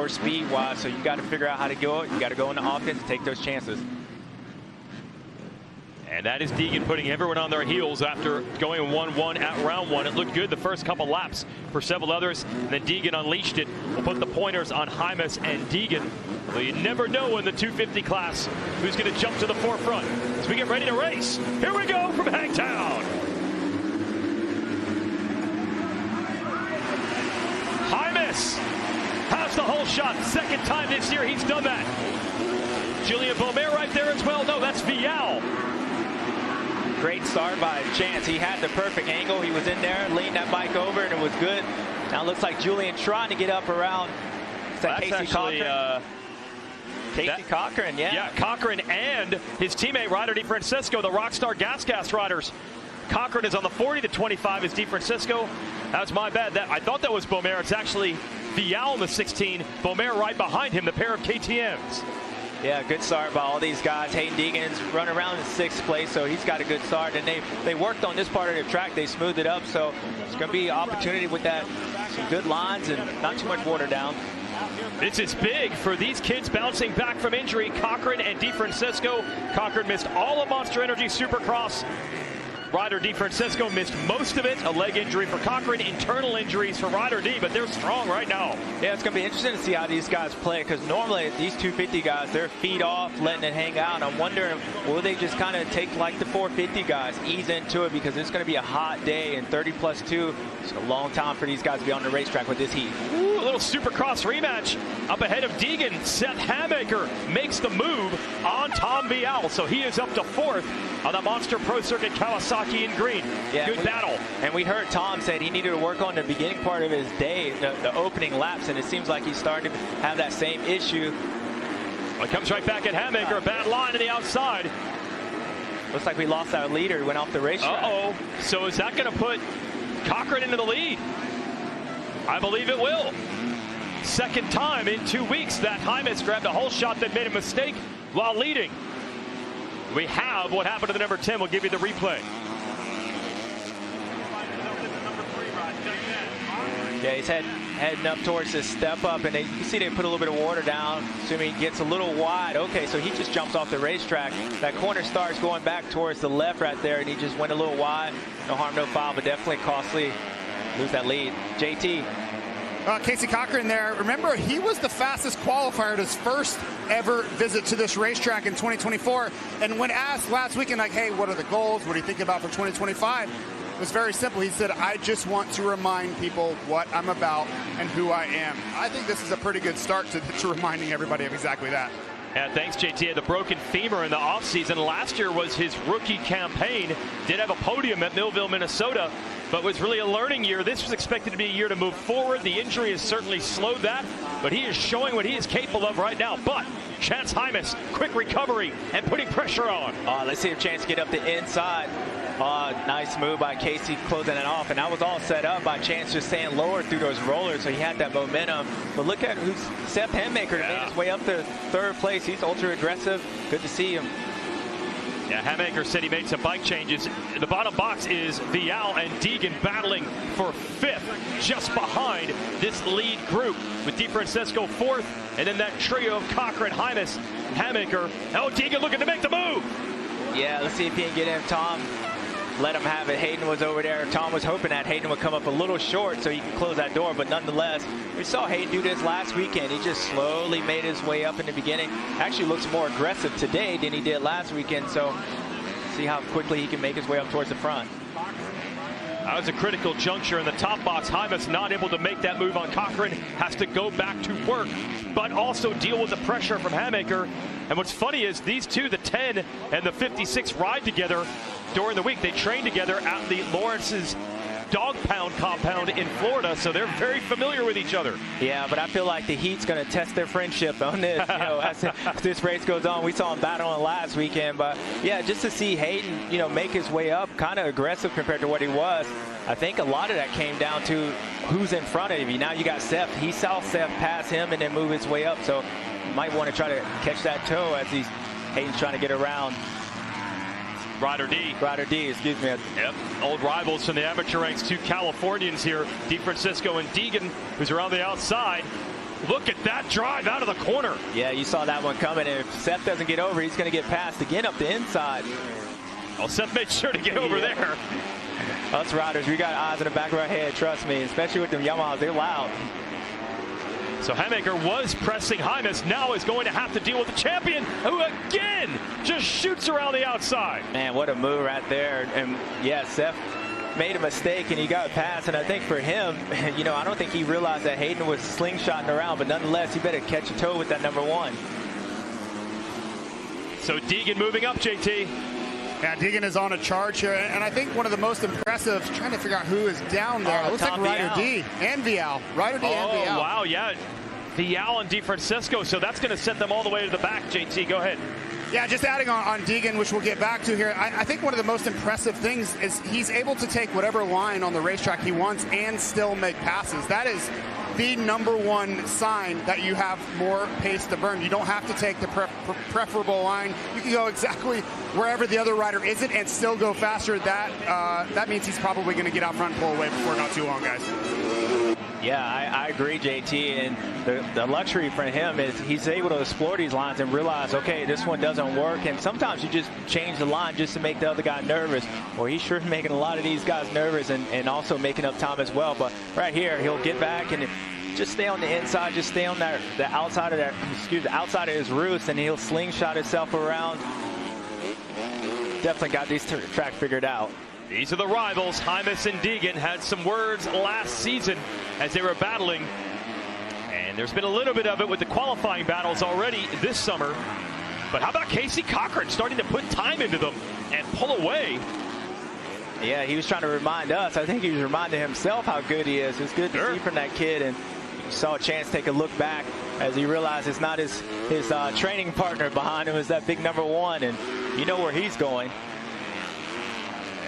more speed-wise, so you got to figure out how to go. You got to go in the offense and take those chances. And that is Deegan putting everyone on their heels after going 1-1 at round 1. It looked good the first couple laps for several others, and then Deegan unleashed it. We'll put the pointers on Hymas and Deegan. Well, you never know in the 250 class who's going to jump to the forefront as we get ready to race. Here we go from Hangtown. Hymas has the whole shot. Second time this year he's done that. Julian Beaumer right there as well. No, that's Vial. Great start by Chance. He had the perfect angle. He was in there, leaned that bike over, and it was good. Now it looks like Julian trying to get up around. Is that Casey Cochran? Casey Cochran, yeah. Yeah, Cochran and his teammate Ryder DeFrancisco, the Rockstar Gas riders. Cochran is on the 40 to 25 is DeFrancisco. That's my bad. I thought that was Beaumer. It's actually Vial in the 16. Beaumer right behind him, the pair of KTMs. Yeah, good start by all these guys. Hayden Deegan's running around in 6th place, so he's got a good start. And they worked on this part of the track. They smoothed it up, so it's going to be an opportunity with that. Some good lines and not too much water down. This is big for these kids bouncing back from injury. Cochran and DeFrancisco. Cochran missed all of Monster Energy Supercross. Ryder DeFrancisco missed most of it. A leg injury for Cochran, internal injuries for Ryder D, but they're strong right now. Yeah, it's going to be interesting to see how these guys play, because normally these 250 guys, they're feet off, letting it hang out. I'm wondering, will they just kind of take like the 450 guys, ease into it, because it's going to be a hot day, and 30+2, it's a long time for these guys to be on the racetrack with this heat. Ooh, a little Supercross rematch up ahead of Deegan. Seth Hamaker makes the move on Tom Vial, so he is up to 4th on the Monster Pro Circuit Kawasaki in green. Yeah, good battle. And we heard Tom said he needed to work on the beginning part of his day, the opening laps, and it seems like he's starting to have that same issue. Well, it comes right back at Hamaker. Bad line to the outside. Looks like we lost our leader. He went off the racetrack. Uh-oh. So is that going to put Cochran into the lead? I believe it will. Second time in 2 weeks that Hymas grabbed a whole shot that made a mistake while leading. We have what happened to the number 10. We'll give you the replay. Yeah, he's heading up towards this step up, and you can see they put a little bit of water down, assuming he gets a little wide. Okay, so he just jumps off the racetrack. That corner starts going back towards the left right there, and he just went a little wide. No harm, no foul, but definitely costly. Lose that lead. JT. Casey Cochran there. Remember, he was the fastest qualifier at his first ever visit to this racetrack in 2024. And when asked last weekend, like, hey, what are the goals? What do you think about for 2025? It was very simple. He said, I just want to remind people what I'm about and who I am. I think this is a pretty good start to reminding everybody of exactly that. Yeah, thanks, JT. Had the broken femur in the offseason. Last year was his rookie campaign. Did have a podium at Millville, Minnesota, but was really a learning year. This was expected to be a year to move forward. The injury has certainly slowed that, but he is showing what he is capable of right now. But Chance Hymas, quick recovery and putting pressure on. Let's see if Chance get up the inside. Nice move by Casey closing it off, and that was all set up by Chance just staying lower through those rollers, so he had that momentum. But look at who's Seth Hamaker made his way up to 3rd place. He's ultra aggressive. Good to see him. Yeah, Hamaker said he made some bike changes. The bottom box is Vial and Deegan battling for 5th, just behind this lead group, with DeFrancisco 4th, and then that trio of Cochran, Hymas, Hamaker. Oh, Deegan looking to make the move. Yeah, let's see if he can get him. Tom let him have it. Hayden was over there. Tom was hoping that Hayden would come up a little short so he can close that door, but nonetheless, we saw Hayden do this last weekend. He just slowly made his way up in the beginning. Actually looks more aggressive today than he did last weekend, so see how quickly he can make his way up towards the front. That was a critical juncture in the top box. Hymas not able to make that move on Cochran, has to go back to work, but also deal with the pressure from Hamaker. And what's funny is these two, the 10 and the 56, ride together during the week. They train together at the Lawrence's Dog Pound compound in Florida, so they're very familiar with each other. Yeah, but I feel like the heat's going to test their friendship on this. You know, as this race goes on. We saw him battling last weekend, but yeah, just to see Hayden, you know, make his way up, kind of aggressive compared to what he was. I think a lot of that came down to who's in front of you. Now you got Seth. He saw Seth pass him and then move his way up, so you might want to try to catch that toe as Hayden's trying to get around. Ryder D, excuse me. Yep, old rivals from the amateur ranks, 2 Californians here, DeFrancisco and Deegan, who's around the outside. Look at that drive out of the corner. Yeah, you saw that one coming. And if Seth doesn't get over, he's going to get passed again up the inside. Well, Seth made sure to get over there. Us riders, we got eyes in the back of our head, trust me, especially with them Yamahas. They're loud. So Hamaker was pressing Hymas, now is going to have to deal with the champion, who again just shoots around the outside. Man, what a move right there. And yeah, Seth made a mistake and he got past. And I think for him, you know, I don't think he realized that Hayden was slingshotting around, but nonetheless, he better catch a toe with that number 1. So Deegan moving up, JT. Yeah, Deegan is on a charge here, and I think one of the most impressive, trying to figure out who is down there. It looks like Ryder D and Vial. Ryder D and Vial. Oh, wow, yeah. Vial and DeFrancisco, so that's going to set them all the way to the back, JT. Go ahead. Yeah, just adding on Deegan, which we'll get back to here. I think one of the most impressive things is he's able to take whatever line on the racetrack he wants and still make passes. That is the number 1 sign that you have more pace to burn. You don't have to take the preferable line. You can go exactly wherever the other rider isn't and still go faster. That means he's probably going to get out front and pull away before not too long, guys. Yeah, I agree, JT. And the luxury for him is he's able to explore these lines and realize, okay, this one doesn't work. And sometimes you just change the line just to make the other guy nervous. Or he's sure making a lot of these guys nervous and also making up time as well. But right here, he'll get back and just stay on the inside, just stay on the outside of outside of his roost, and he'll slingshot himself around. Definitely got these tracks figured out. These are the rivals. Hymas and Deegan had some words last season as they were battling. And there's been a little bit of it with the qualifying battles already this summer. But how about Casey Cochran starting to put time into them and pull away? Yeah, he was trying to remind us. I think he was reminding himself how good he is. It's good to see from that kid. And you saw a chance take a look back as he realized it's not his training partner behind him. It's that big number 1. And you know where he's going.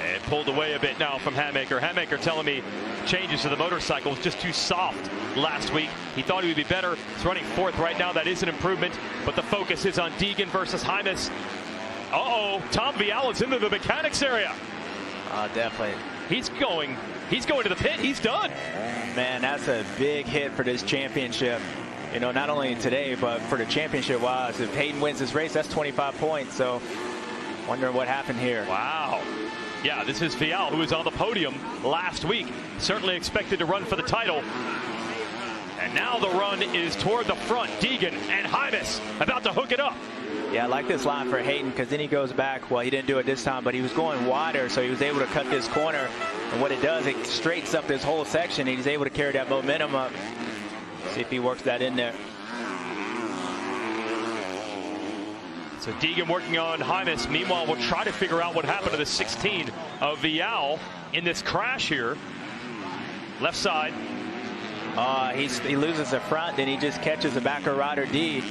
And pulled away a bit now from Hamaker. Hamaker telling me changes to the motorcycle was just too soft last week. He thought he would be better. He's running 4th right now. That is an improvement. But the focus is on Deegan versus Hymas. Uh-oh, Tom Vial is into the mechanics area. Definitely. He's going to the pit. He's done. Man, that's a big hit for this championship. You know, not only today, but for the championship wise. If Hayden wins this race, that's 25 points. So, wondering what happened here. Wow. Yeah, this is Vial, who was on the podium last week. Certainly expected to run for the title. And now the run is toward the front. Deegan and Hymas about to hook it up. Yeah, I like this line for Hayden because then he goes back. Well, he didn't do it this time, but he was going wider, so he was able to cut this corner. And what it does, it straightens up this whole section. And he's able to carry that momentum up. See if he works that in there. So Deegan working on Hymas. Meanwhile, we'll try to figure out what happened to the 16 of Vial in this crash here. Left side. He loses the front, then he just catches the back of Ryder D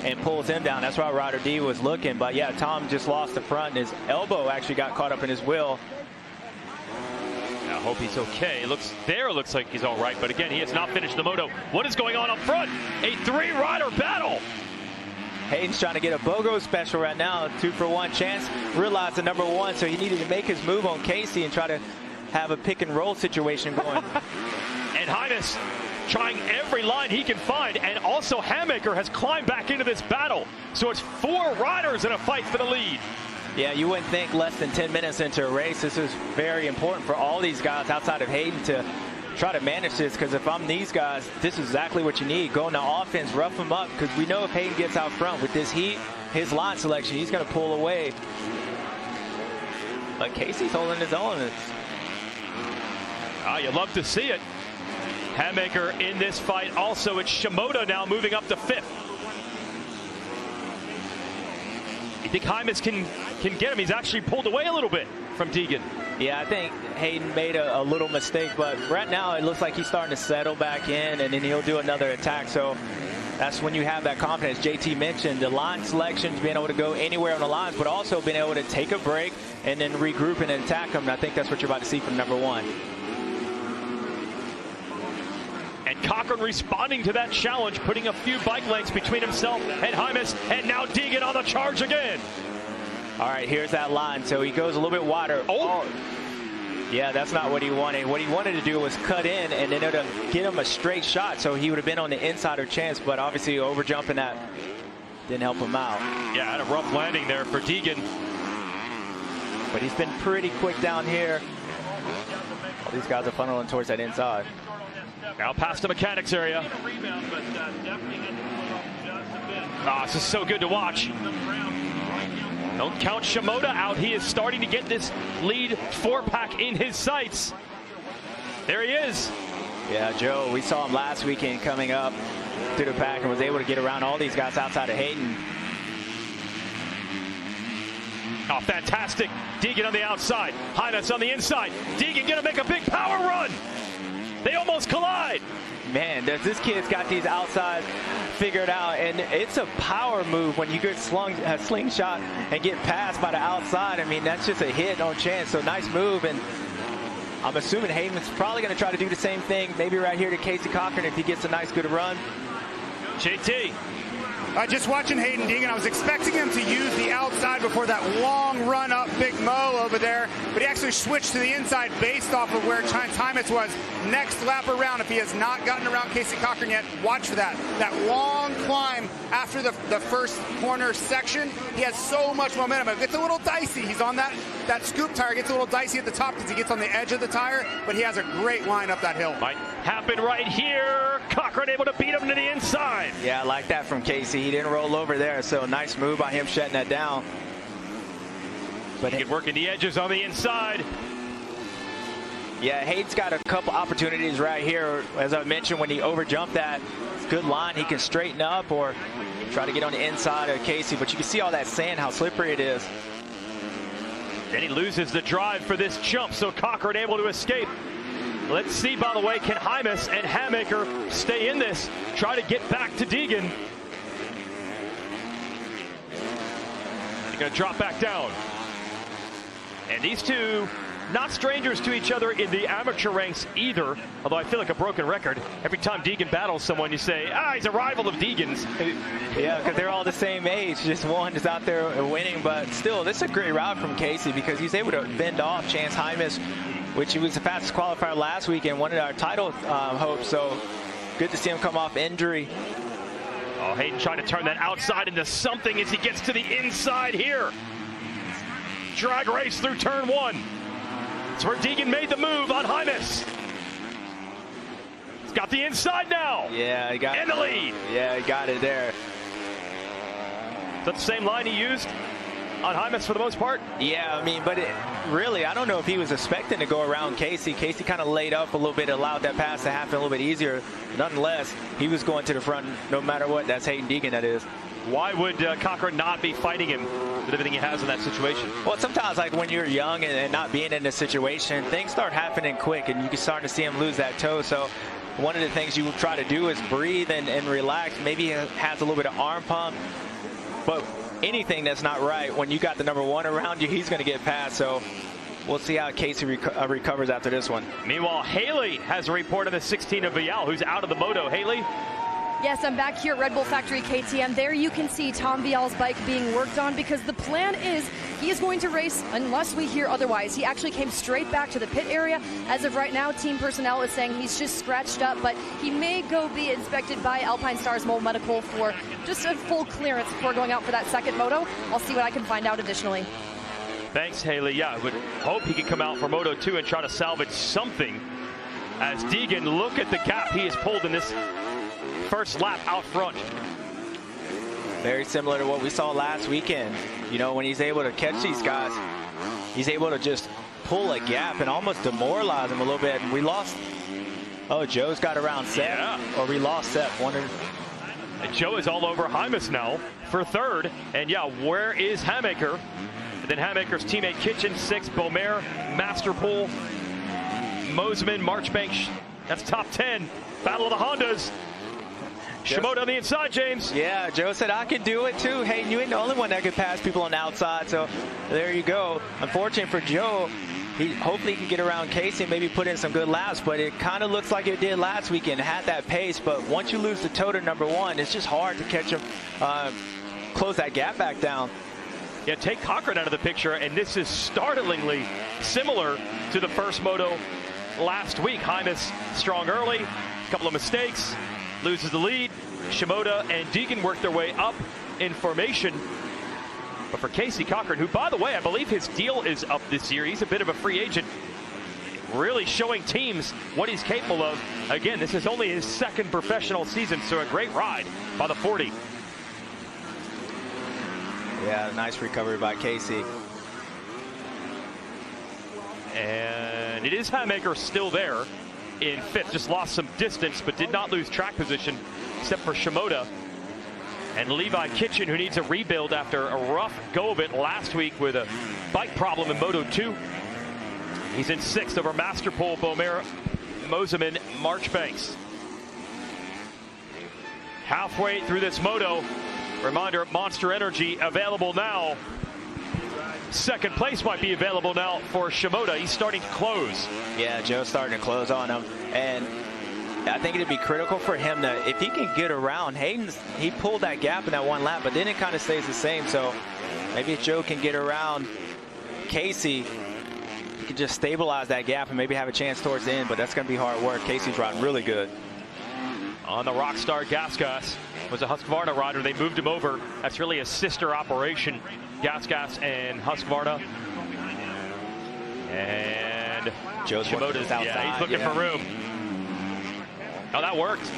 and pulls him down. That's why Ryder D was looking. But yeah, Tom just lost the front, and his elbow actually got caught up in his wheel. I hope he's okay. It looks like he's all right. But again, he has not finished the moto. What is going on up front? A 3-rider battle. Hayden's trying to get a BOGO special right now. 2-for-1 chance. Realized the number 1, so he needed to make his move on Casey and try to have a pick and roll situation going. And Hymas trying every line he can find. And also Hamaker has climbed back into this battle. So it's 4 riders in a fight for the lead. Yeah, you wouldn't think less than 10 minutes into a race. This is very important for all these guys outside of Hayden to try to manage this, because if I'm these guys, this is exactly what you need. Go on the offense, rough them up, because we know if Hayden gets out front with this heat, his line selection, he's going to pull away. But Casey's holding his own. You love to see it. Hamaker in this fight. Also, it's Shimoda now moving up to 5th. You think Hymas can get him? He's actually pulled away a little bit from Deegan. Yeah, I think Hayden made a little mistake, but right now it looks like he's starting to settle back in, and then he'll do another attack. So that's when you have that confidence. JT mentioned the line selections, being able to go anywhere on the lines, but also being able to take a break and then regroup and attack them. And I think that's what you're about to see from number 1. And Cochran responding to that challenge, putting a few bike lengths between himself and Hymas, and now Deegan on the charge again. All right, here's that line. So he goes a little bit wider. Yeah, that's not what he wanted. What he wanted to do was cut in and then it'll get him a straight shot, so he would have been on the insider chance, but obviously overjumping that didn't help him out. Yeah, had a rough landing there for Deegan. But he's been pretty quick down here. All these guys are funneling towards that inside. Now past the mechanics area. This is so good to watch. Don't count Shimoda out. He is starting to get this lead 4-pack in his sights. There he is. Yeah, Joe, we saw him last weekend coming up through the pack and was able to get around all these guys outside of Hayden. Oh, fantastic. Deegan on the outside. Hymas on the inside. Deegan going to make a big power run. They almost collide. Man, this kid's got these outsides figured out, and it's a power move when you get a slingshot and get passed by the outside. I mean, that's just a hit on chance, so nice move, and I'm assuming Hayden's probably going to try to do the same thing, maybe right here to Casey Cochran if he gets a nice good run. JT. Just watching Hayden Deegan, I was expecting him to use the outside before that long run up Big Mo over there, but he actually switched to the inside based off of where Hymas was next lap around. If he has not gotten around Casey Cochran yet, watch for that. That long climb after the first corner section, he has so much momentum. It gets a little dicey. He's on that scoop tire, gets a little dicey at the top because he gets on the edge of the tire, but he has a great line up that hill. Might happen right here. Cochran able to beat him to the inside. Yeah, I like that from Casey. He didn't roll over there, so nice move by him shutting that down. But he can work in the edges on the inside. Yeah, Hayden's got a couple opportunities right here. As I mentioned, when he overjumped that, it's a good line. He can straighten up or try to get on the inside of Casey, but you can see all that sand, how slippery it is. And he loses the drive for this jump, so Cochran able to escape. Let's see, by the way, can Hymas and Hamaker stay in this, try to get back to Deegan. He's going to drop back down. And these two, not strangers to each other in the amateur ranks either, although I feel like a broken record. Every time Deegan battles someone, you say, he's a rival of Deegan's. Yeah, because they're all the same age. Just one is out there winning, but still, this is a great route from Casey because he's able to bend off Chance Hymas, which he was the fastest qualifier last week and one of our title hopes. So good to see him come off injury. Oh, Hayden trying to turn that outside into something as he gets to the inside here. Drag race through turn one. It's where Deegan made the move on Hymas. He's got the inside now. Yeah, he got in the lead. Yeah, he got it there. Is that the same line he used on Hymas for the most part? Yeah, I mean, but really, I don't know if he was expecting to go around Casey. Casey kind of laid up a little bit, allowed that pass to happen a little bit easier. Nonetheless, he was going to the front no matter what. That's Hayden Deegan, that is. Why would Cochran not be fighting him with everything he has in that situation? Well, sometimes, like when you're young and not being in this situation, things start happening quick, and you can start to see him lose that toe. So one of the things you try to do is breathe and relax. Maybe he has a little bit of arm pump, but anything that's not right, when you got the number one around you, he's going to get past. So we'll see how Casey recovers after this one. Meanwhile, Haley has a report on the 16 of Vial, who's out of the Moto. Haley? Yes, I'm back here at Red Bull Factory KTM. There you can see Tom Vial's bike being worked on because the plan is he is going to race unless we hear otherwise. He actually came straight back to the pit area. As of right now, team personnel is saying he's just scratched up, but he may go be inspected by Alpine Stars Mole Medical for just a full clearance before going out for that second moto. I'll see what I can find out additionally. Thanks, Haley. Yeah, I would hope he could come out for Moto 2 and try to salvage something. As Deegan, look at the gap he has pulled in this first lap out front. Very similar to what we saw last weekend. You know, when he's able to catch these guys, he's able to just pull a gap and almost demoralize them a little bit. And we lost. Oh, Joe's got around Seth. Yeah. Or we lost Seth. And Joe is all over Hymas now for third. And yeah, where is Hamaker? And then Hamaker's teammate Kitchen, 6th, Beaumer, Masterpool, Mosman, Marchbank. That's top 10. Battle of the Hondas. Shimoda on the inside, James. Yeah, Joe said, I can do it too. Hey, you ain't the only one that could pass people on the outside. So there you go. Unfortunate for Joe, he hopefully can get around Casey and maybe put in some good laps, but it kind of looks like it did last weekend. It had that pace, but once you lose the toe to number one, it's just hard to catch him, close that gap back down. Yeah, take Cochran out of the picture, and this is startlingly similar to the first moto last week. Hymas strong early, a couple of mistakes, loses the lead. Shimoda and Deegan work their way up in formation. But for Casey Cochran, who, by the way, I believe his deal is up this year. He's a bit of a free agent, really showing teams what he's capable of. Again, this is only his second professional season, so a great ride by the 40. Yeah, nice recovery by Casey. And it is Hangmaker still there in fifth. Just lost some distance, but did not lose track position, except for Shimoda. And Levi Kitchen, who needs a rebuild after a rough go of it last week with a bike problem in Moto 2. He's in sixth over Masterpole, Bomer, Moseman, Marchbanks. Halfway through this moto, reminder, Monster Energy available now. Second place might be available now for Shimoda. He's starting to close. Yeah, Joe's starting to close on him. And I think it'd be critical for him to, if he can get around Hayden's, he pulled that gap in that one lap, but then it kind of stays the same. So maybe if Joe can get around Casey, he can just stabilize that gap and maybe have a chance towards the end, but that's going to be hard work. Casey's riding really good. On the Rockstar Gas was a Husqvarna rider. They moved him over. That's really a sister operation, Gas and Husqvarna. And Joe's Shimoda's outside. Yeah, he's looking for room. Oh, that worked.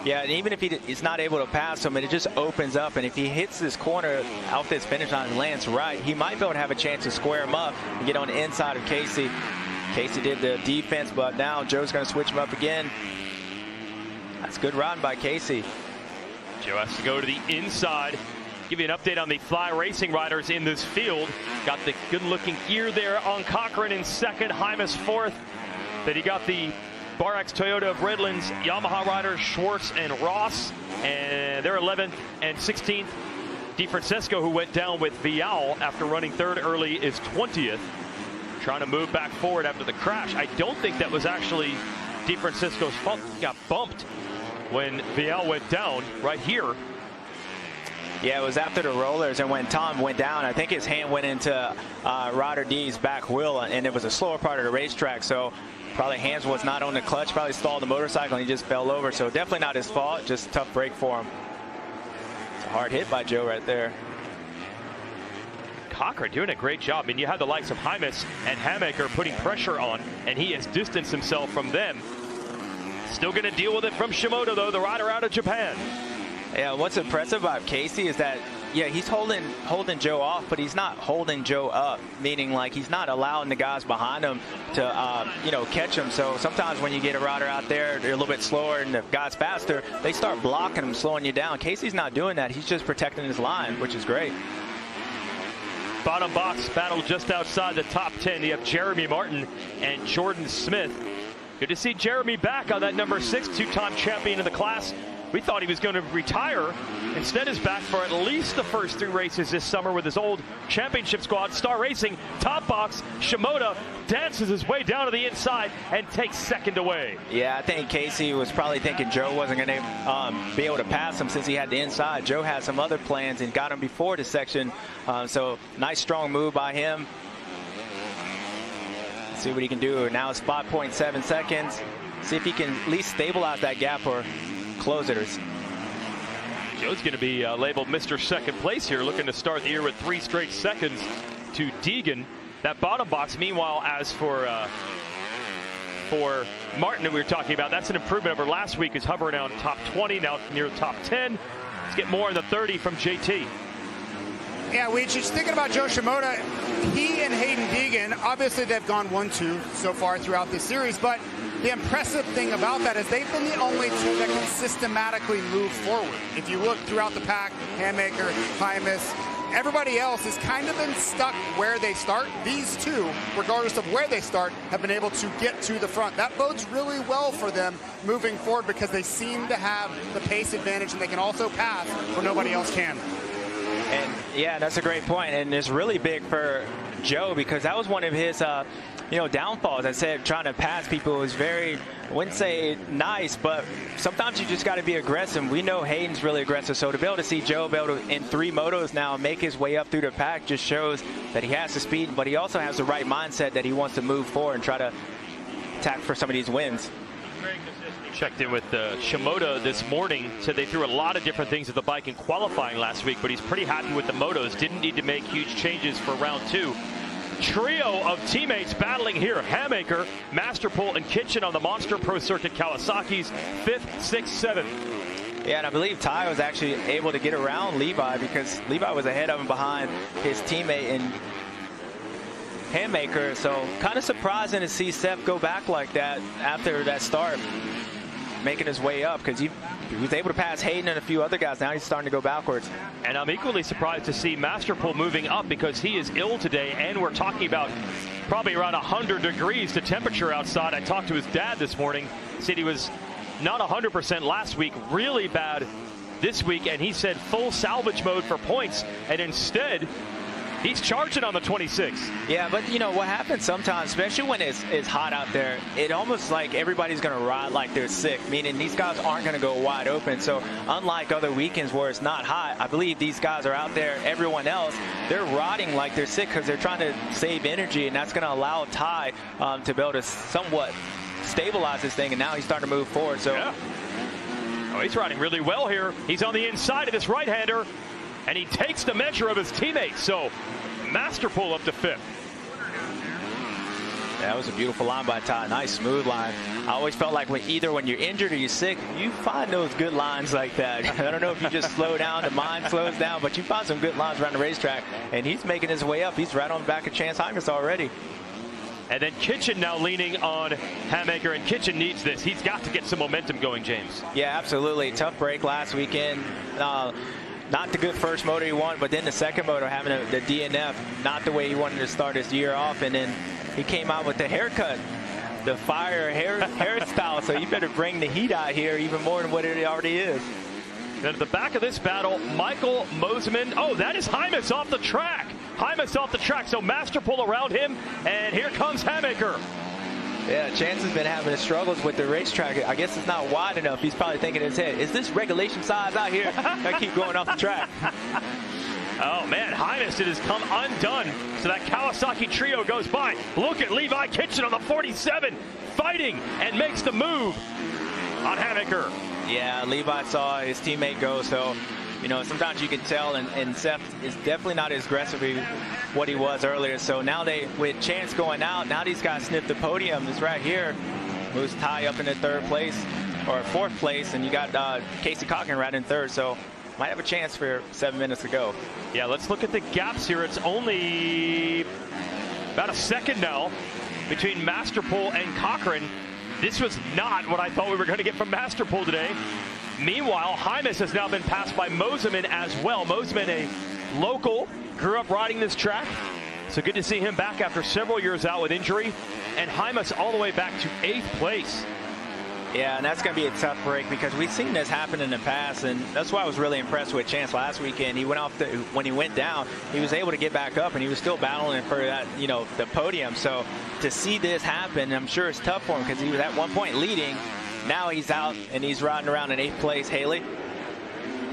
Yeah, and even if he's not able to pass him, it just opens up. And if he hits this corner out this finish line and lands right, he might be able to have a chance to square him up and get on the inside of Casey. Casey did the defense, but now Joe's going to switch him up again. That's good riding by Casey. Joe has to go to the inside. Give you an update on the Fly Racing riders in this field. Got the good-looking gear there on Cochran in second, Hymas fourth. Then he got the Barx Toyota of Redlands, Yamaha riders Schwartz and Ross, and they're 11th and 16th. DeFrancesco, who went down with Vial after running third early, is 20th. Trying to move back forward after the crash. I don't think that was actually DeFrancesco's fault. He got bumped when Vial went down right here. Yeah, it was after the rollers, and when Tom went down, I think his hand went into Ryder D's back wheel, and it was a slower part of the racetrack, so probably hands was not on the clutch, probably stalled the motorcycle, and he just fell over. So definitely not his fault, just a tough break for him. It's a hard hit by Joe right there. Cochran doing a great job. I mean, you had the likes of Hymas and Hangmaker putting pressure on, and he has distanced himself from them. Still going to deal with it from Shimoda, though, the rider out of Japan. Yeah, what's impressive about Casey is that, yeah, he's holding Joe off, but he's not holding Joe up, meaning like he's not allowing the guys behind him to, catch him. So sometimes when you get a rider out there, they're a little bit slower and the guy's faster, they start blocking him, slowing you down. Casey's not doing that. He's just protecting his line, which is great. Bottom box battle just outside the top 10. You have Jeremy Martin and Jordan Smith. Good to see Jeremy back on that number 6, two-time champion of the class. We thought he was going to retire. Instead is back for at least the first 3 races this summer with his old championship squad. Star Racing, top box, Shimoda dances his way down to the inside and takes second away. Yeah, I think Casey was probably thinking Joe wasn't going to be able to pass him since he had the inside. Joe had some other plans and got him before the section. So nice, strong move by him. Let's see what he can do. Now it's 5.7 seconds. See if he can at least stabilize that gap or close it. Joe's going to be labeled Mr. Second Place here, looking to start the year with 3 straight seconds to Deegan. That bottom box, meanwhile, as for Martin that we were talking about, that's an improvement over last week. Is hovering around top 20, now near the top 10. Let's get more in the 30 from JT. Yeah, we just thinking about Joe Shimoda. He and Hayden Deegan, obviously they've gone 1-2 so far throughout this series, but the impressive thing about that is they've been the only two that can systematically move forward. If you look throughout the pack, Hangmaker, Hymas, everybody else has kind of been stuck where they start. These two, regardless of where they start, have been able to get to the front. That bodes really well for them moving forward because they seem to have the pace advantage and they can also pass where nobody else can. And yeah, that's a great point, and it's really big for Joe because that was one of his downfalls. I said trying to pass people is very, I wouldn't say nice, but sometimes you just got to be aggressive. We know Hayden's really aggressive, so to be able to see Joe be able to, in 3 motos now, make his way up through the pack just shows that he has the speed, but he also has the right mindset that he wants to move forward and try to attack for some of these wins. Checked in with Shimoda this morning. Said they threw a lot of different things at the bike in qualifying last week, but he's pretty happy with the motos. Didn't need to make huge changes for round 2. Trio of teammates battling here. Hamaker, Masterpool, and Kitchen on the Monster Pro Circuit Kawasaki's 5th, 6th, 7th. Yeah, and I believe Ty was actually able to get around Levi because Levi was ahead of him behind his teammate in Hamaker. So kind of surprising to see Seth go back like that after that start, making his way up because he was able to pass Hayden and a few other guys. Now he's starting to go backwards. And I'm equally surprised to see Masterpool moving up because he is ill today, and we're talking about probably around 100 degrees the temperature outside. I talked to his dad this morning, said he was not 100% last week, really bad this week, and he said full salvage mode for points, and instead he's charging on the 26. Yeah, but what happens sometimes, especially when it's hot out there, it almost like everybody's going to ride like they're sick, meaning these guys aren't going to go wide open. So unlike other weekends where it's not hot, I believe these guys are out there, everyone else, they're riding like they're sick because they're trying to save energy, and that's going to allow Ty to be able to somewhat stabilize this thing, and now he's starting to move forward. So yeah. Oh, he's riding really well here. He's on the inside of this right-hander, and he takes the measure of his teammates. So Masterpool up to 5th. That was a beautiful line by Ty. Nice smooth line. I always felt like when you're injured or you're sick, you find those good lines like that. I don't know if you just slow down, the mind slows down, but you find some good lines around the racetrack, and he's making his way up. He's right on the back of Chance Hymas already. And then Kitchen now leaning on Hamaker, and Kitchen needs this. He's got to get some momentum going, James. Yeah, absolutely. Tough break last weekend. Not the good first motor he wanted, but then the second motor having the DNF, not the way he wanted to start his year off. And then he came out with the haircut, the fire hairstyle. So you better bring the heat out here even more than what it already is. Then at the back of this battle, Michael Moseman. Oh, that is Hymas off the track. Hymas off the track, so Masterpool around him, and here comes Hamaker. Yeah, Chance has been having struggles with the racetrack. I guess it's not wide enough. He's probably thinking in his head, is this regulation size out here? I keep going off the track. Oh, man, Hymas, it has come undone. So that Kawasaki trio goes by. Look at Levi Kitchen on the 47, fighting and makes the move on Hamaker. Yeah, Levi saw his teammate go, so sometimes you can tell, and Seth is definitely not as aggressive as what he was earlier. So now with Chance going out, now these guys sniff the podium. This right here moves Ty up into 3rd place or 4th place, and you got Casey Cochran right in 3rd. So might have a chance for 7 minutes to go. Yeah, let's look at the gaps here. It's only about a second now between Masterpool and Cochran. This was not what I thought we were going to get from Masterpool today. Meanwhile, Hymas has now been passed by Moseman as well. Moseman, a local, grew up riding this track. So good to see him back after several years out with injury. And Hymas all the way back to 8th place. Yeah, and that's going to be a tough break because we've seen this happen in the past, and that's why I was really impressed with Chance last weekend. He went off when he went down, he was able to get back up, and he was still battling for that, the podium. So to see this happen, I'm sure it's tough for him because he was at one point leading. Now he's out and he's riding around in 8th place. Haley?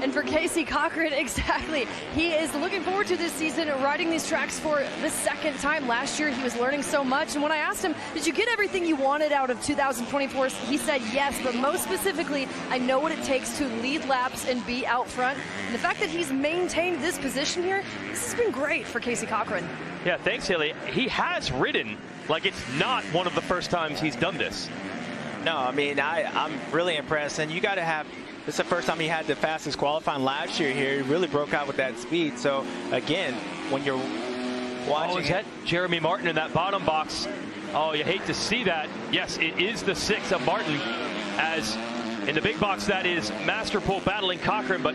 And for Casey Cochran, exactly. He is looking forward to this season, riding these tracks for the 2nd time. Last year, he was learning so much. And when I asked him, did you get everything you wanted out of 2024? He said yes, but most specifically, I know what it takes to lead laps and be out front. And the fact that he's maintained this position here, this has been great for Casey Cochran. Yeah, thanks, Haley. He has ridden like it's not one of the first times he's done this. No, I mean, I'm really impressed. And you got to have, this is the first time he had the fastest qualifying last year here. He really broke out with that speed. So, again, when you're watching. Oh, is that Jeremy Martin in that bottom box? Oh, you hate to see that. Yes, it is the 6 of Martin. As in the big box, that is Masterpool battling Cochran. But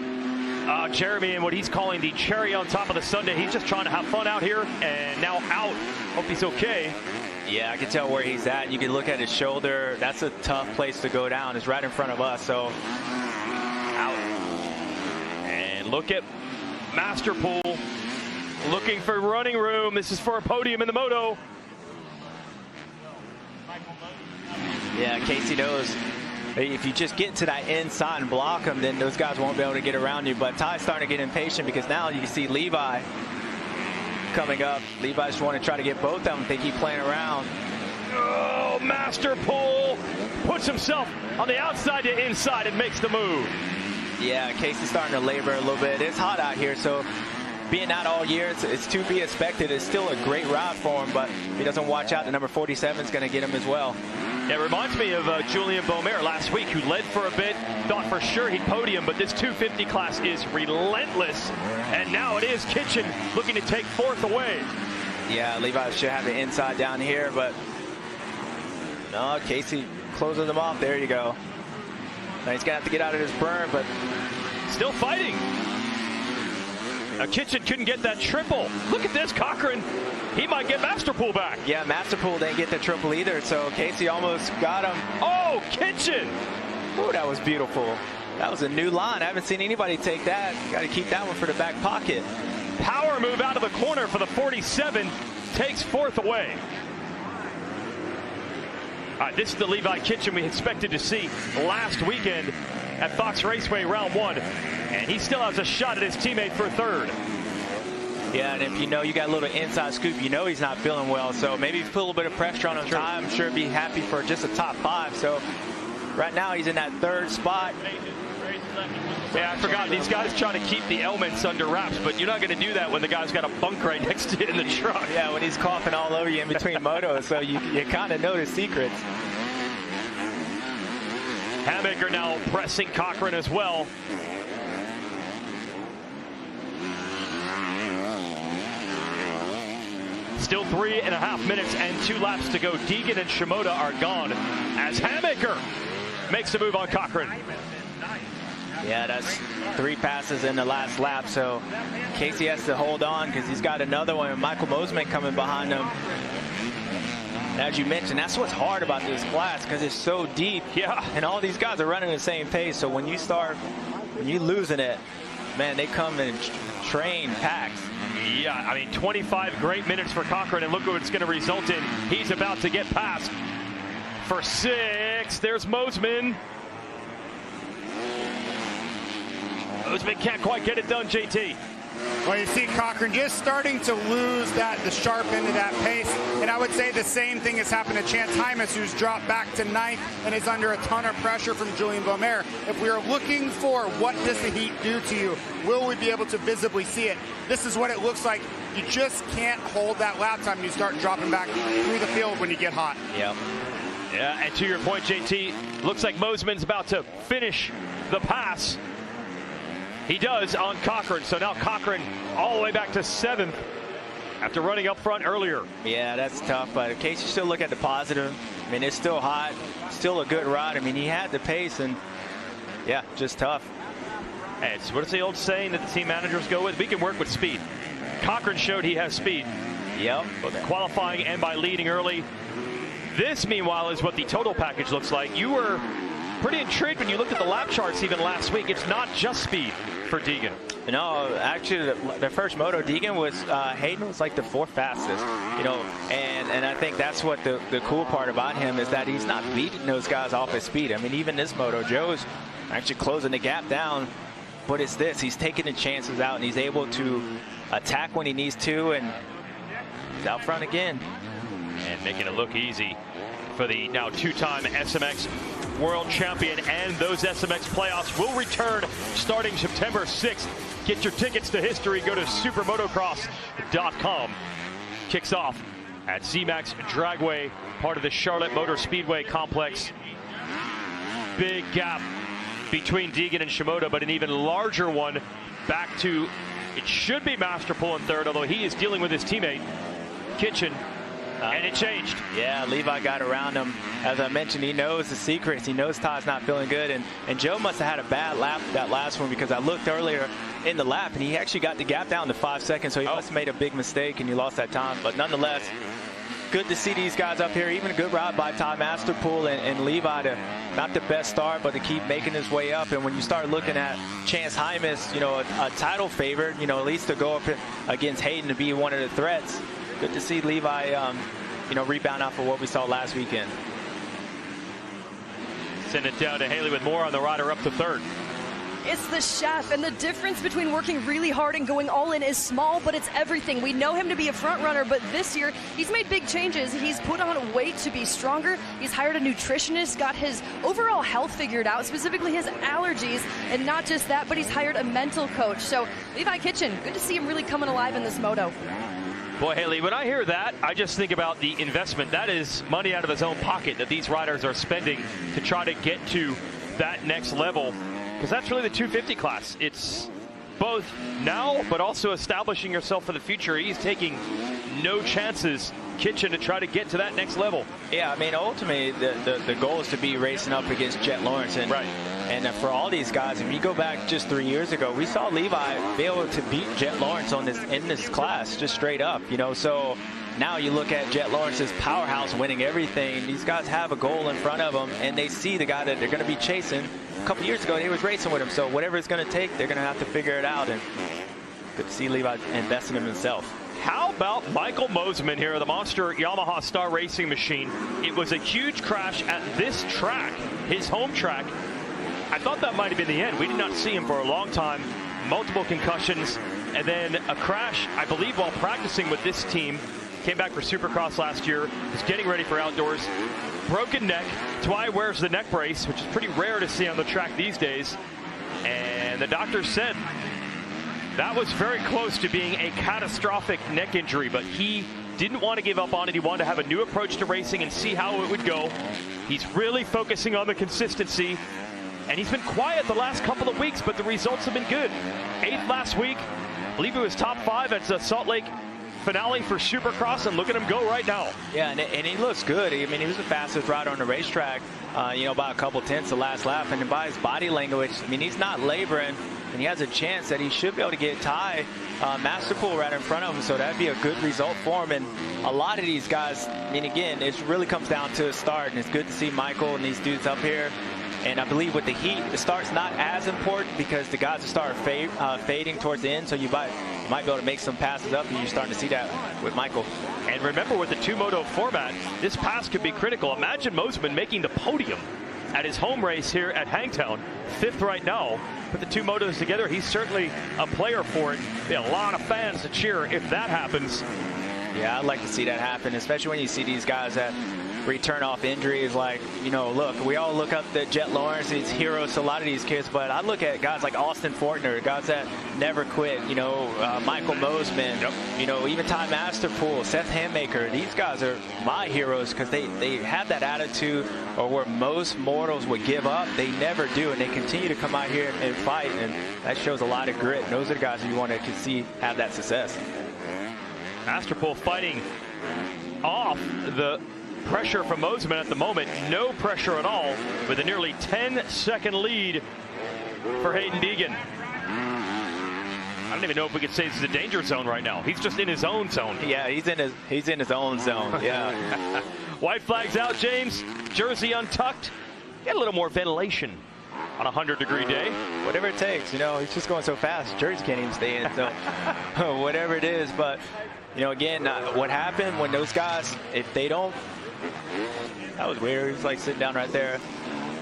Jeremy and what he's calling the cherry on top of the sundae. He's just trying to have fun out here. And now out. Hope he's okay. Yeah, I can tell where he's at. You can look at his shoulder. That's a tough place to go down. It's right in front of us. So, out. And look at Masterpool looking for running room. This is for a podium in the Moto. Yeah, Casey knows if you just get to that inside and block them, then those guys won't be able to get around you. But Ty's starting to get impatient because now you can see Levi coming up. Levi just want to try to get both of them. They keep playing around. Oh, master pull. Puts himself on the outside to inside and makes the move. Yeah, Casey's starting to labor a little bit. It's hot out here, so being out all year, it's to be expected. It's still a great ride for him, but if he doesn't watch out, the number 47 is going to get him as well. Yeah, it reminds me of Julian Beaumer last week, who led for a bit, thought for sure he'd podium, but this 250 class is relentless. And now it is Kitchen looking to take fourth away. Yeah, Levi should have the inside down here, but no, Casey closes them off. There you go. Now he's going to have to get out of this burn, but still fighting. Now Kitchen couldn't get that triple. Look at this, Cochran. He might get Masterpool back. Yeah, Masterpool didn't get the triple either, so Casey almost got him. Oh, Kitchen. Oh, that was beautiful. That was a new line. I haven't seen anybody take that. Got to keep that one for the back pocket. Power move out of the corner for the 47. Takes fourth away. All right, this is the Levi Kitchen we expected to see last weekend at Fox Raceway round 1. And he still has a shot at his teammate for third. Yeah, and if you know you got a little inside scoop, you know he's not feeling well. So maybe put a little bit of pressure on him. Sure. I'm sure he'd be happy for just a top 5. So right now he's in that third spot. Yeah, I forgot. These guys try to keep the elements under wraps, but you're not going to do that when the guy's got a bunk right next to you in the truck. Yeah, when he's coughing all over you in between motos, so you kind of know the secrets. Hamaker now pressing Cochran as well. Still 3.5 minutes and 2 laps to go. Deegan and Shimoda are gone as Hamaker makes a move on Cochran. Yeah, that's 3 passes in the last lap, so Casey has to hold on because he's got another one. Michael Mosman coming behind him. As you mentioned, that's what's hard about this class because it's so deep. Yeah. And all these guys are running the same pace, so when you're losing it, man, they come in train packs. Yeah, I mean, 25 great minutes for Cochran, and look what it's going to result in. He's about to get past for 6. There's Mosman. Mosman can't quite get it done, JT. Well, you see Cochran just starting to lose the sharp end of that pace. And I would say the same thing has happened to Chance Hymas, who's dropped back to 9th and is under a ton of pressure from Julian Beaumer. If we are looking for what does the heat do to you, will we be able to visibly see it? This is what it looks like. You just can't hold that lap time. You start dropping back through the field when you get hot. Yep. Yeah, and to your point, JT, looks like Mosman's about to finish the pass. He does on Cochran, so now Cochran all the way back to 7th after running up front earlier. Yeah, that's tough, but in case you still look at the positive, I mean, it's still hot, still a good ride. I mean, he had the pace, and yeah, just tough. And what is the old saying that the team managers go with? We can work with speed. Cochran showed he has speed. Yep. Both qualifying and by leading early. This, meanwhile, is what the total package looks like. You were pretty intrigued when you looked at the lap charts even last week. It's not just speed for Deegan. No, actually, the first moto, Deegan was, Hayden was like the 4th fastest, you know, and I think that's what the cool part about him is that he's not beating those guys off his speed. I mean, even this moto, Joe's actually closing the gap down, but it's this, he's taking the chances out and he's able to attack when he needs to, and he's out front again. And making it look easy for the now 2-time SMX World Champion, and those SMX playoffs will return starting September 6th. Get your tickets to history. Go to supermotocross.com. Kicks off at ZMAX Dragway, part of the Charlotte Motor Speedway complex. Big gap between Deegan and Shimoda, but an even larger one back to, it should be Masterpool in 3rd, although he is dealing with his teammate, Kitchen. And it changed. Yeah, Levi got around him. As I mentioned, he knows the secrets. He knows Todd's not feeling good. And Joe must have had a bad lap that last one because I looked earlier in the lap and he actually got the gap down to 5 seconds. So he must have made a big mistake and you lost that time. But nonetheless, good to see these guys up here. Even a good ride by Todd Masterpool and Levi to not the best start, but to keep making his way up. And when you start looking at Chance Hymas, you know, a title favorite, you know, at least to go up against Hayden to be one of the threats. Good to see Levi, you know, rebound off of what we saw last weekend. Send it down to Haley with more on the rider up to third. It's the chef, and the difference between working really hard and going all in is small, but it's everything. We know him to be a front runner, but this year he's made big changes. He's put on weight to be stronger. He's hired a nutritionist, got his overall health figured out, specifically his allergies, and not just that, but he's hired a mental coach. So Levi Kitchen, good to see him really coming alive in this moto. Boy, Haley, when I hear that, I just think about the investment. That is money out of his own pocket that these riders are spending to try to get to that next level. Because that's really the 250 class. It's both now, but also establishing yourself for the future. He's taking no chances, Kitchen, to try to get to that next level. Yeah, I mean, ultimately, the goal is to be racing up against Jet Lawrence. And, right. And for all these guys, if you go back just 3 years ago, we saw Levi be able to beat Jet Lawrence in this class, just straight up, you know. So now you look at Jet Lawrence's powerhouse winning everything. These guys have a goal in front of them, and they see the guy that they're going to be chasing. A couple years ago, he was racing with him, so whatever it's going to take, they're going to have to figure it out. And good to see Levi investing in himself. How about Michael Mosiman here, the monster Yamaha Star Racing machine? It was a huge crash at this track, his home track. I thought that might have been the end. We did not see him for a long time. Multiple concussions, and then a crash, I believe, while practicing with this team. Came back for Supercross last year, was getting ready for outdoors. Broken neck. That's why he wears the neck brace, which is pretty rare to see on the track these days. And the doctor said that was very close to being a catastrophic neck injury, but he didn't want to give up on it. He wanted to have a new approach to racing and see how it would go. He's really focusing on the consistency, and he's been quiet the last couple of weeks, but the results have been good. 8th last week. I believe it was top 5 at the Salt Lake finale for Supercross, and look at him go right now. Yeah, and he looks good. I mean, he was the fastest rider on the racetrack, you know, by a couple tenths the last lap. And by his body language, I mean, he's not laboring, and he has a chance that he should be able to get Ty Masterpool right in front of him. So that'd be a good result for him. And a lot of these guys, I mean, again, it really comes down to a start, and it's good to see Michael and these dudes up here. And I believe with the heat, the start's not as important because the guys will start fading towards the end. So you might be able to make some passes up, and you're starting to see that with Michael. And remember, with the 2-moto format, this pass could be critical. Imagine Mosiman making the podium at his home race here at Hangtown, 5th right now. Put the 2 motos together, he's certainly a player for it. Be a lot of fans to cheer if that happens. Yeah, I'd like to see that happen, especially when you see these guys that return off injuries. Like, you know, look, we all look up to Jet Lawrence, he's heroes to a lot of these kids, but I look at guys like Austin Fortner, guys that never quit, you know, Michael Mosiman, yep. You know, even Ty Masterpool, Seth Handmaker. These guys are my heroes because they have that attitude, or where most mortals would give up, they never do, and they continue to come out here and fight, and that shows a lot of grit. And those are the guys who you want to see have that success. Masterpool fighting off the pressure from Mosiman at the moment. No pressure at all, with a nearly 10-second lead for Hayden Deegan. I don't even know if we could say this is a danger zone right now. He's just in his own zone. Yeah, he's in his own zone. Yeah. White flags out, James. Jersey untucked. Get a little more ventilation on a 100-degree day. Whatever it takes, you know, he's just going so fast. Jersey can't even stay in, so whatever it is. But, you know, again, what happened when those guys, if they don't, that was weird. He was like sitting down right there.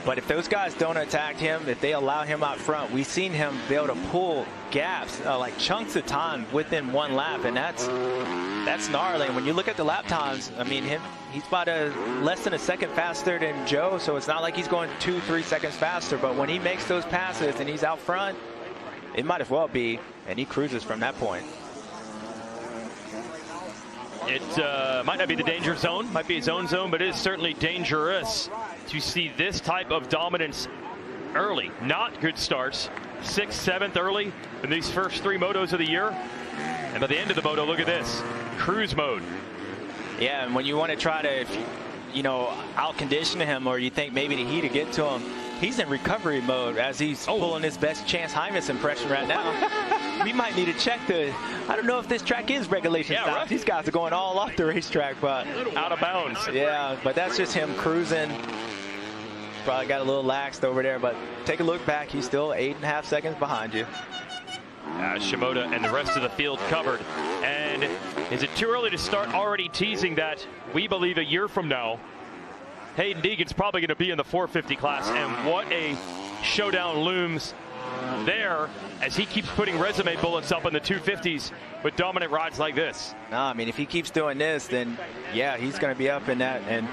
But if those guys don't attack him, if they allow him out front, we've seen him be able to pull gaps, like chunks of time within one lap, and that's gnarly. And when you look at the lap times, I mean, he's about less than a second faster than Joe, so it's not like he's going 2-3 seconds faster. But when he makes those passes and he's out front, it might as well be, and he cruises from that point. It might not be the danger zone, might be his own zone, but it is certainly dangerous to see this type of dominance early. Not good starts. 6th, 7th early in these first 3 motos of the year. And by the end of the moto, look at this. Cruise mode. Yeah, and when you want to try to, you know, out-condition him, or you think maybe the heat to get to him, he's in recovery mode as he's pulling his best Chance Hymas impression right now. We might need to check I don't know if this track is regulation style. Right. These guys are going all off the racetrack, but out of bounds. Yeah, but that's just him cruising. Probably got a little laxed over there, but take a look back. He's still 8.5 seconds behind you. Shimoda and the rest of the field covered. And is it too early to start already teasing that we believe a year from now Hayden Deegan's probably going to be in the 450 class, and what a showdown looms there as he keeps putting resume bullets up in the 250s with dominant rides like this. No, I mean, if he keeps doing this, then yeah, he's going to be up in that. And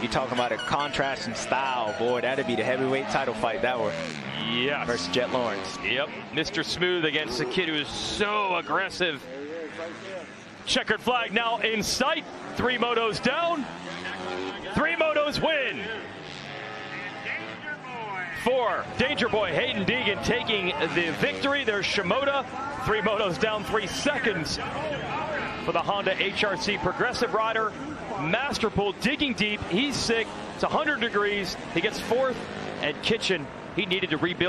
you talking about a contrast in style, boy, that'd be the heavyweight title fight that one. Yes. Versus Jet Lawrence. Yep, Mr. Smooth against the kid who is so aggressive. Checkered flag now in sight. 3 motos down. 3 motos win. For Danger Boy, Hayden Deegan taking the victory. There's Shimoda. 3 motos down, 3 seconds for the Honda HRC Progressive rider. Masterful, digging deep. He's sick. It's 100 degrees. He gets 4th, and Kitchen, he needed to rebuild.